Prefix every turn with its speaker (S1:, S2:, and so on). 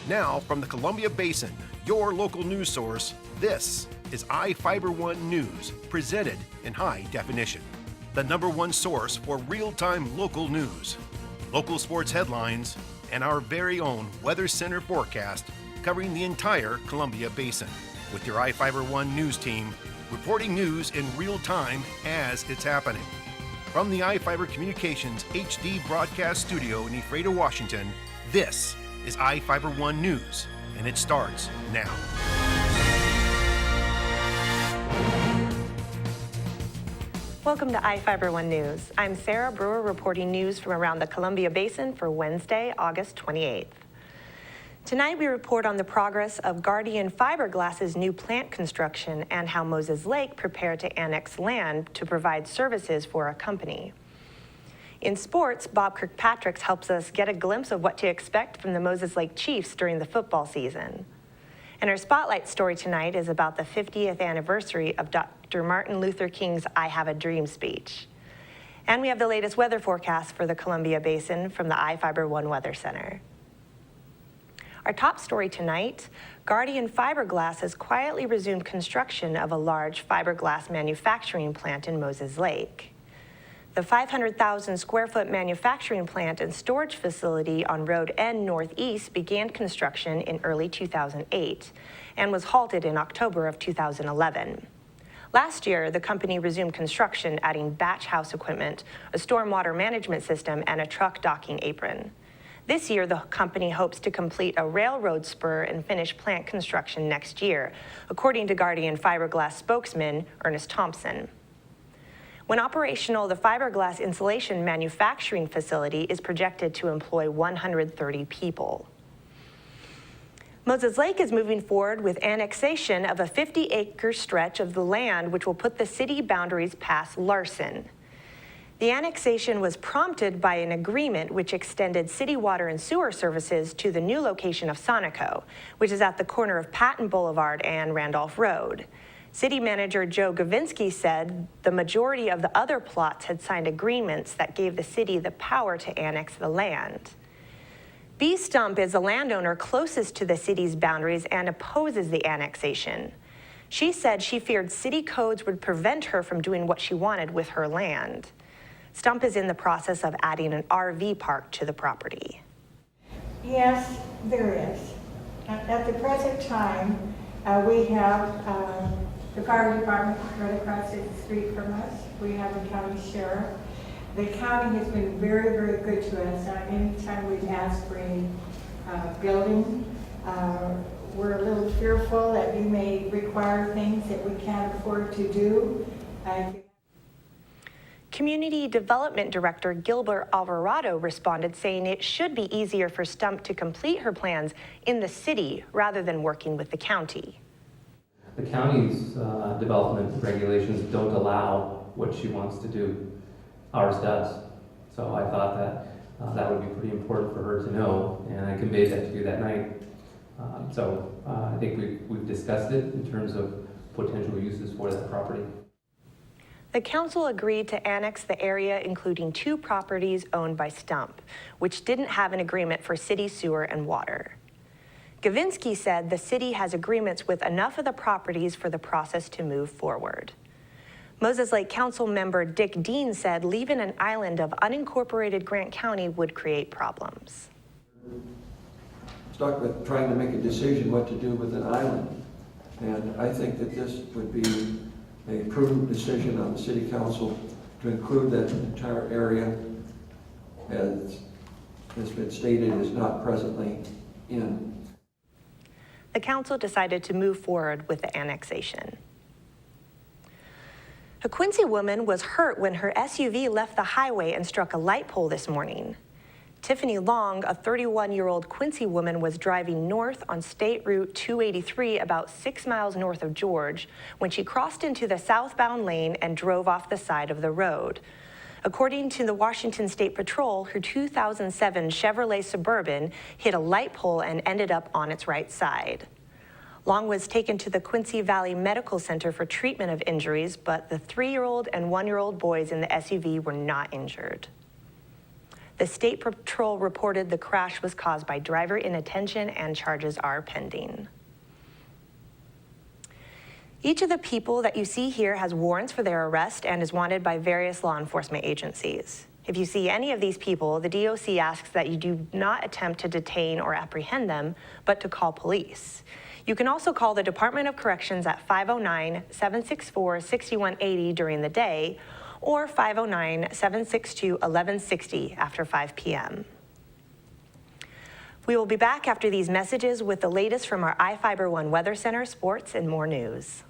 S1: Now, from the Columbia Basin, your local news source, this is iFIBER 1 News, presented in high definition. The #1 source for real-time local news, local sports headlines, and our very own Weather Center forecast covering the entire Columbia Basin. With your iFIBER 1 News team, reporting news in real time as it's happening. From the iFIBER Communications HD broadcast studio in Ephrata, Washington, this is iFIBER 1 News, and it starts now.
S2: Welcome to iFIBER 1 News. I'm Sarah Brewer reporting news from around the Columbia Basin for Wednesday, August 28th. Tonight we report on the progress of Guardian Fiberglass's new plant construction and how Moses Lake prepared to annex land to provide services for a company. In sports, Bob Kirkpatrick helps us get a glimpse of what to expect from the Moses Lake Chiefs during the football season. And our spotlight story tonight is about the 50th anniversary of Dr. Martin Luther King's I Have a Dream speech. And we have the latest weather forecast for the Columbia Basin from the iFIBER 1 Weather Center. Our top story tonight, Guardian Fiberglass has quietly resumed construction of a large fiberglass manufacturing plant in Moses Lake. The 500,000 square foot manufacturing plant and storage facility on Road N Northeast began construction in early 2008 and was halted in October of 2011. Last year, the company resumed construction, adding batch house equipment, a stormwater management system, and a truck docking apron. This year, the company hopes to complete a railroad spur and finish plant construction next year, according to Guardian Fiberglass spokesman Ernest Thompson. When operational, the fiberglass insulation manufacturing facility is projected to employ 130 people. Moses Lake is moving forward with annexation of a 50-acre stretch of the land which will put the city boundaries past Larson. The annexation was prompted by an agreement which extended city water and sewer services to the new location of Sonico, which is at the corner of Patton Boulevard and Randolph Road. City Manager Joe Gavinsky said the majority of the other plots had signed agreements that gave the city the power to annex the land. B. Stump is the landowner closest to the city's boundaries and opposes the annexation. She said she feared city codes would prevent her from doing what she wanted with her land. Stump is in the process of adding an RV park to the property.
S3: Yes, there is. At the present time, we have the fire department right across the street from us. We have the county sheriff. The county has been very, very good to us. Anytime we've asked for any building, we're a little fearful that you may require things that we can't afford to do.
S2: Community Development Director Gilbert Alvarado responded, saying it should be easier for Stump to complete her plans in the city rather than working with the county.
S4: The county's development regulations don't allow what she wants to do. Ours does. So I thought that that would be pretty important for her to know, and I conveyed that to you that night. I think we've discussed it in terms of potential uses for that property.
S2: The council agreed to annex the area, including 2 properties owned by Stump, which didn't have an agreement for city sewer and water. Gavinsky said the city has agreements with enough of the properties for the process to move forward. Moses Lake Council member Dick Dean said leaving an island of unincorporated Grant County would create problems.
S5: Stuck with trying to make a decision what to do with an island. And I think that this would be a prudent decision on the city council to include that entire area, as has been stated, is not presently in.
S2: The council decided to move forward with the annexation. A Quincy woman was hurt when her SUV left the highway and struck a light pole this morning. Tiffany Long, a 31-year-old Quincy woman, was driving north on State Route 283 about 6 miles north of George when she crossed into the southbound lane and drove off the side of the road. According to the Washington State Patrol, her 2007 Chevrolet Suburban hit a light pole and ended up on its right side. Long was taken to the Quincy Valley Medical Center for treatment of injuries, but the 3-year-old and 1-year-old boys in the SUV were not injured. The State Patrol reported the crash was caused by driver inattention and charges are pending. Each of the people that you see here has warrants for their arrest and is wanted by various law enforcement agencies. If you see any of these people, the DOC asks that you do not attempt to detain or apprehend them, but to call police. You can also call the Department of Corrections at 509-764-6180 during the day or 509-762-1160 after 5 p.m. We will be back after these messages with the latest from our iFIBER One Weather Center, sports, and more news.